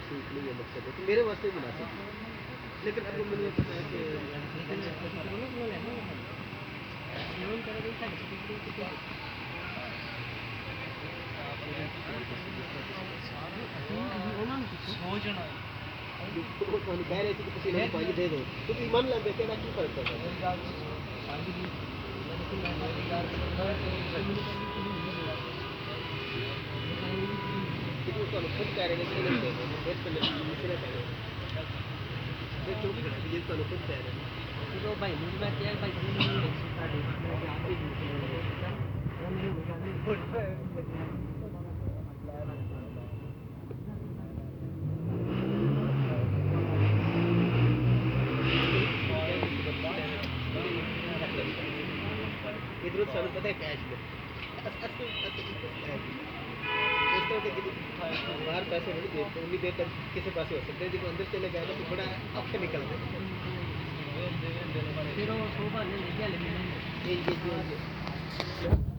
सीख ली ये मकसद है तो मेरे वास्ते मुनासिब है। लेकिन अब मैंने पता है कि सोचना वो तो कह रहे थे कि किसी ने पाई दे दो तो ईमान लग गया ना की फर्क पड़ता है क्योंकि उसका खुद कह रहे हैं कि नहीं दे दो फिर तो किसी ने कह रहे ये चुप खड़ा है ये तो खुद कह रहे हैं तो भाई मुझे बात क्या है भाई मुझे साढ़े मैं आप भी वो मेरे इधर सानू पता है कैश में दोस्तों के बाहर पैसे नहीं देते उन्हीं देर तक किसी पास हो सकते हैं जब अंदर चले गए ना तो बड़ा अक्ष निकल गया फिर वो शोभा ने ले गया लेकिन ये